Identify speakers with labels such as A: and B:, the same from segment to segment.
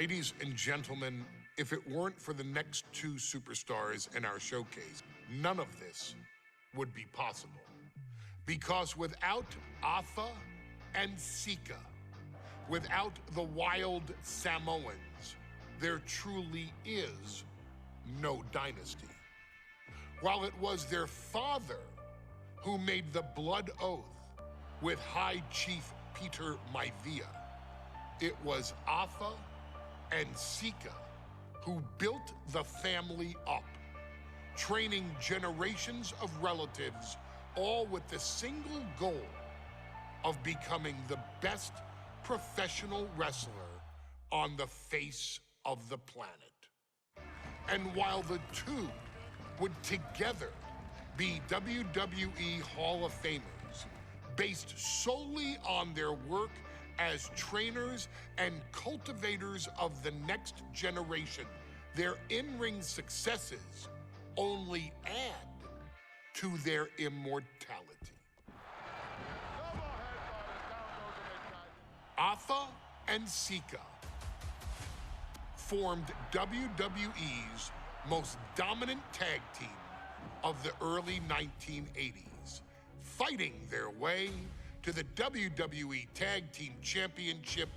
A: Ladies and gentlemen, if it weren't for the next two superstars in our showcase, none of this would be possible. Because without Afa and Sika, without the wild Samoans, there truly is no dynasty. While it was their father who made the blood oath with High Chief Peter Maivia, it was Afa and Sika who built the family up, training generations of relatives, all with the single goal of becoming the best professional wrestler on the face of the planet. And while the two would together be WWE Hall of Famers, based solely on their work as trainers and cultivators of the next generation, their in-ring successes only add to their immortality. Afa and Sika formed WWE's most dominant tag team of the early 1980s, fighting their way to the WWE Tag Team Championship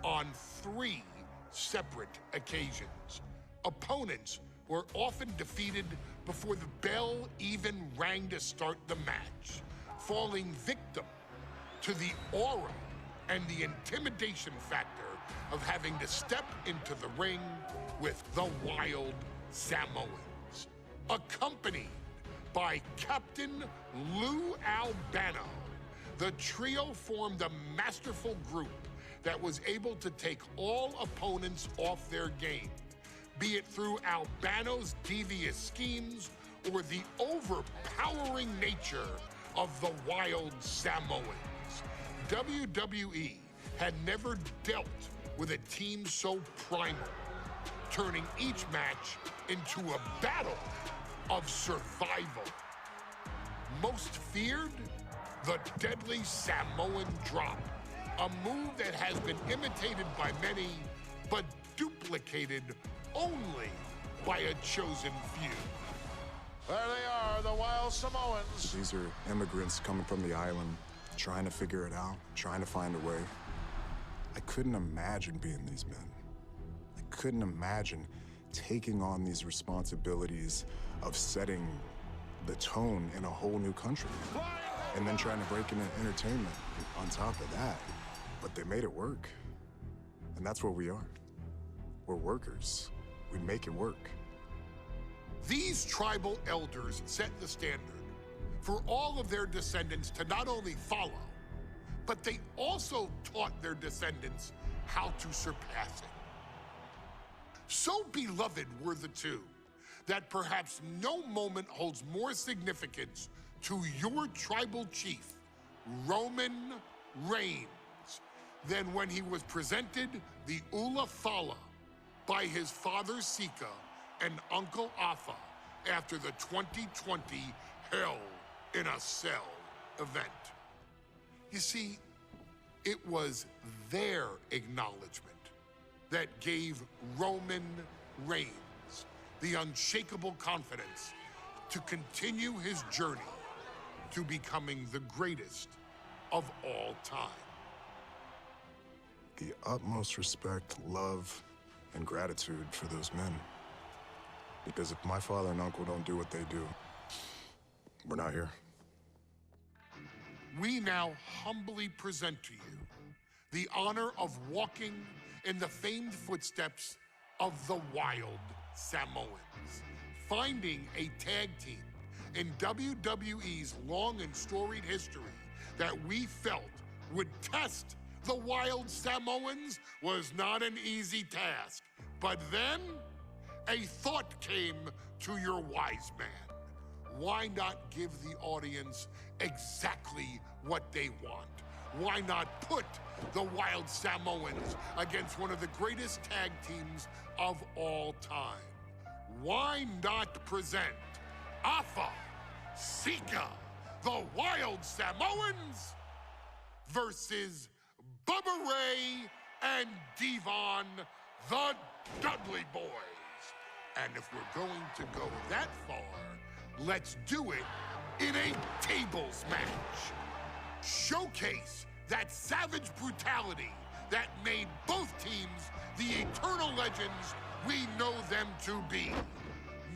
A: on 3 separate occasions. Opponents were often defeated before the bell even rang to start the match, falling victim to the aura and the intimidation factor of having to step into the ring with the wild Samoans. Accompanied by Captain Lou Albano, the trio formed a masterful group that was able to take all opponents off their game, be it through Albano's devious schemes or the overpowering nature of the wild Samoans. WWE had never dealt with a team so primal, turning each match into a battle of survival. Most feared, the deadly Samoan drop, a move that has been imitated by many, but duplicated only by a chosen few.
B: There they are, the wild Samoans.
C: These are immigrants coming from the island, trying to figure it out, trying to find a way. I couldn't imagine being these men. I couldn't imagine taking on these responsibilities of setting the tone in a whole new country. And then trying to break into entertainment on top of that. But they made it work. And that's what we are. We're workers. We make it work.
A: These tribal elders set the standard for all of their descendants to not only follow, but they also taught their descendants how to surpass it. So beloved were the two that perhaps no moment holds more significance to your tribal chief, Roman Reigns, than when he was presented the Ula Fala by his father Sika and Uncle Afa after the 2020 Hell in a Cell event. You see, it was their acknowledgement that gave Roman Reigns the unshakable confidence to continue his journey to becoming the greatest of all time.
C: The utmost respect, love, and gratitude for those men. Because if my father and uncle don't do what they do, we're not here.
A: We now humbly present to you the honor of walking in the famed footsteps of the wild Samoans, finding a tag team in WWE's long and storied history that we felt would test the wild Samoans was not an easy task. But then a thought came to your wise man. Why not give the audience exactly what they want? Why not put the wild Samoans against one of the greatest tag teams of all time? Why not present Afa, Sika, the wild Samoans versus Bubba Ray and Devon the Dudley Boys. And if we're going to go that far, let's do it in a tables match. Showcase that savage brutality that made both teams the eternal legends we know them to be.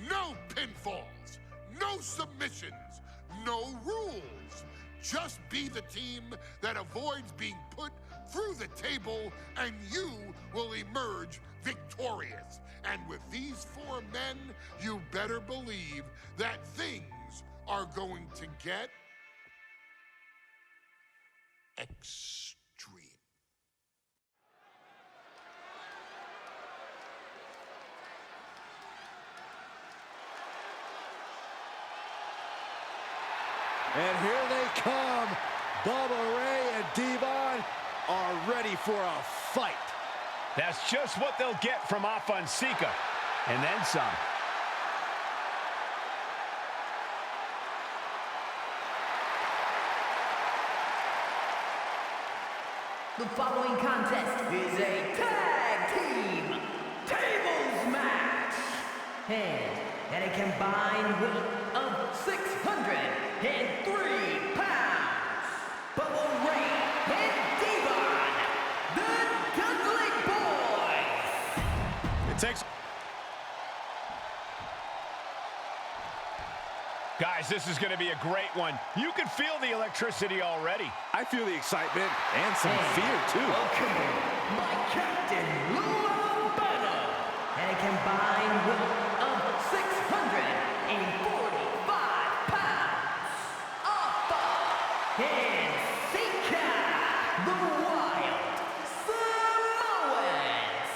A: No pinfalls, no submissions, no rules. Just be the team that avoids being put through the table, and you will emerge victorious. And with these four men, you better believe that things are going to get extreme.
D: And here they come. Bubba Ray and Devon are ready for a fight.
E: That's just what they'll get from Afa and Sika, and then some.
F: The following contest is a tag team tables match. And a combined weight of 603 pounds. Bubba Ray and Devon, the Dudley Boys.
D: It takes...
E: Guys, this is going to be a great one. You can feel the electricity already.
D: I feel the excitement and some fear, too.
F: Welcome, my Captain Lou Albano. And a combined weight of 645 pounds. Afa and Sika, the Wild Samoans.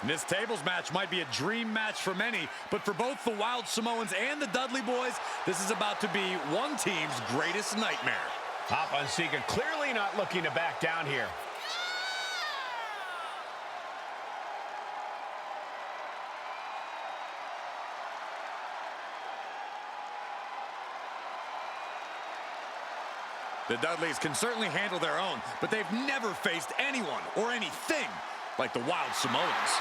D: This tables match might be a dream match for many, but for both the Wild Samoans and the Dudley Boys, this is about to be one team's greatest nightmare.
E: Afa and Sika clearly not looking to back down here.
D: The Dudleys can certainly handle their own, but they've never faced anyone or anything like the Wild Samoans.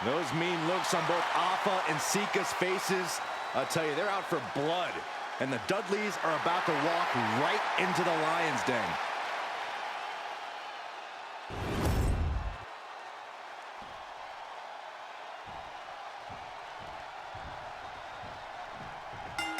D: Those mean looks on both Afa and Sika's faces, I'll tell you, they're out for blood. And the Dudleys are about to walk right into the lion's den.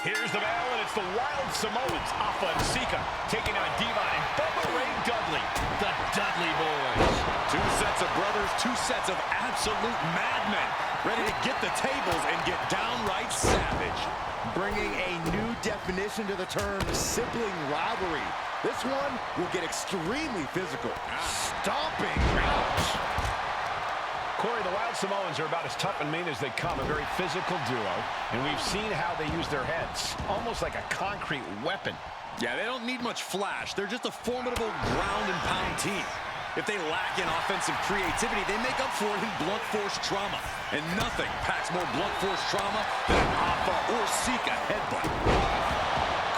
E: Here's the bell, and it's the Wild Samoans, Afa and Sika, taking on Devon and Bubba Ray Dudley, the Dudley Boys.
D: Two sets of brothers, two sets of absolute madmen, ready to get the tables and get downright savage. Bringing a new definition to the term sibling rivalry. This one will get extremely physical. Stomping. Ouch.
E: Corey, the Wild Samoans are about as tough and mean as they come, a very physical duo, and we've seen how they use their heads, almost like a concrete weapon.
D: Yeah, they don't need much flash. They're just a formidable ground and pound team. If they lack in offensive creativity, they make up for it in blunt force trauma. And nothing packs more blunt force trauma than an Afa or Sika headbutt.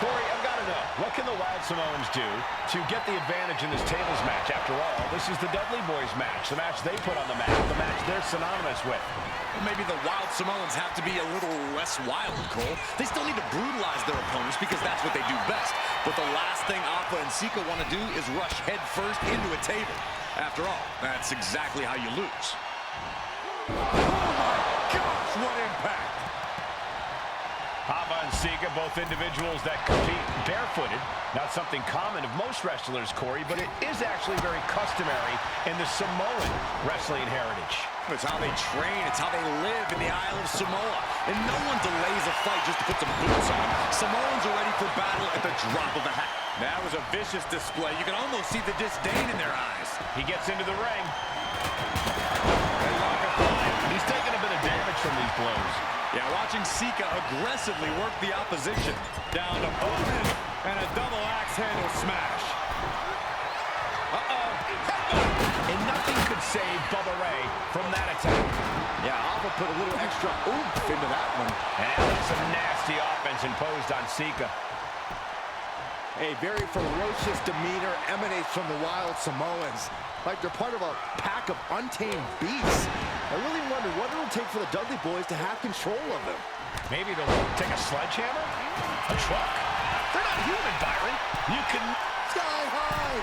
E: Corey, I've got to know, what can the Wild Samoans do to get the advantage in this tables match? After all, this is the Dudley Boys match, the match they put on the map, the match they're synonymous with.
D: Well, maybe the Wild Samoans have to be a little less wild, Cole. They still need to brutalize their opponents because that's what they do best. But the last thing Afa and Sika want to do is rush head first into a table. After all, that's exactly how you lose. Oh my gosh, what impact!
E: Afa and Sika, both individuals that compete barefooted. Not something common of most wrestlers, Corey, but it is actually very customary in the Samoan wrestling heritage.
D: It's how they train, it's how they live in the Isle of Samoa. And no one delays a fight just to put some boots on. Samoans are ready for battle at the drop of a hat. That was a vicious display. You can almost see the disdain in their eyes.
E: He gets into the ring. He's taking a bit of damage from these blows.
D: Yeah, watching Sika aggressively work the opposition. Down to Bowman, and a double axe handle smash.
E: And nothing could save Bubba Ray from that attack.
D: Yeah, Afa put a little extra oomph into that one.
E: And some nasty offense imposed on Sika.
G: A very ferocious demeanor emanates from the Wild Samoans, like they're part of a pack of untamed beasts. I really wonder what it'll take for the Dudley Boys to have control of them.
E: Maybe they'll take a sledgehammer? A truck? They're not human, Byron. You can...
G: Sky high!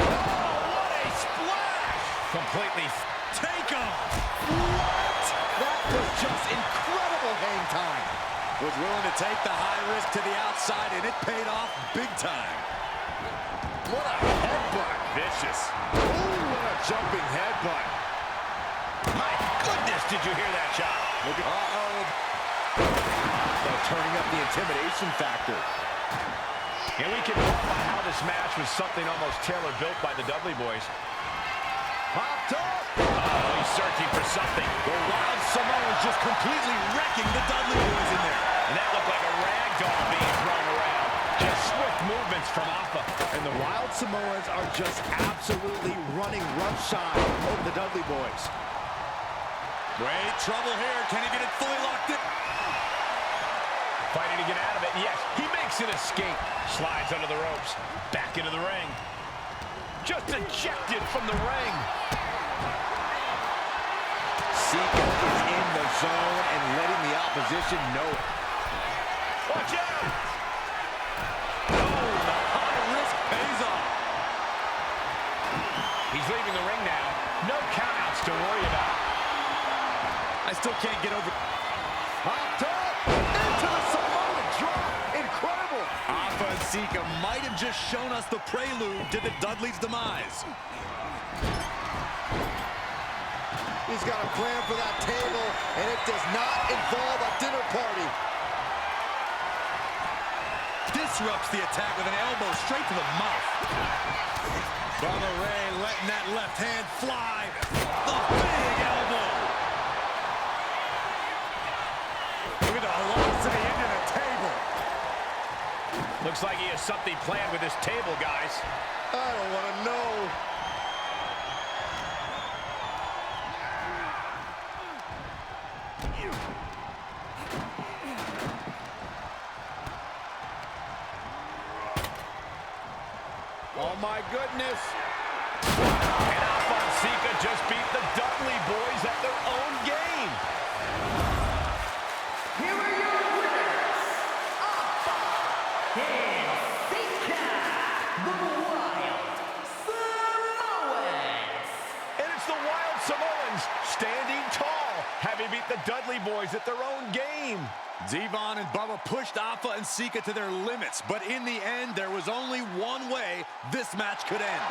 D: Oh, what a splash!
E: Completely...
D: Take off!
G: What? That was just incredible hang time.
D: Was willing to take the high risk to the outside, and it paid off big time.
G: What a headbutt.
E: Vicious.
G: Ooh, what a jumping headbutt.
E: My goodness, did you hear that shot?
G: Look at... They're turning up the intimidation factor.
E: And we can talk about how this match was something almost tailor-built by the Dudley Boys.
G: Popped up.
E: Oh, he's searching for something.
D: The Wild Samoans just completely wrecking the Dudley Boys in there.
E: And that looked like a rag doll being thrown around. Just swift movements from Alpha.
G: And the Wild Samoans are just absolutely running roughshod over the Dudley Boys.
D: Great trouble here. Can he get it fully locked in?
E: Fighting to get out of it. Yes, he makes an escape. Slides under the ropes. Back into the ring. Just ejected from the ring.
G: Sika is in the zone and letting the opposition know it.
E: Watch out!
D: Oh, the high risk pays off.
E: He's leaving the ring now. No countouts to worry about.
D: I still can't get over...
G: Popped up into the Samoan drop. Incredible.
D: Alpha and Sika might have just shown us the prelude to the Dudley's demise.
G: He's got a plan for that table, and it does not involve a dinner party.
D: Disrupts the attack with an elbow straight to the mouth. Bubba Ray letting that left hand fly. The big elbow. Look at the velocity into the table.
E: Looks like he has something planned with this table, guys.
G: I don't want to know. Oh, my goodness.
E: And Alpha and Sika just beat the Dudley Boys at their own game.
F: Here are your winners, Alpha and Sika, the Wild Samoans.
E: And it's the Wild Samoans standing tall, having beat the Dudley Boys at their own game.
D: Devon and Bubba pushed Alpha and Sika to their limits, but in the end, there was only one way this match could end.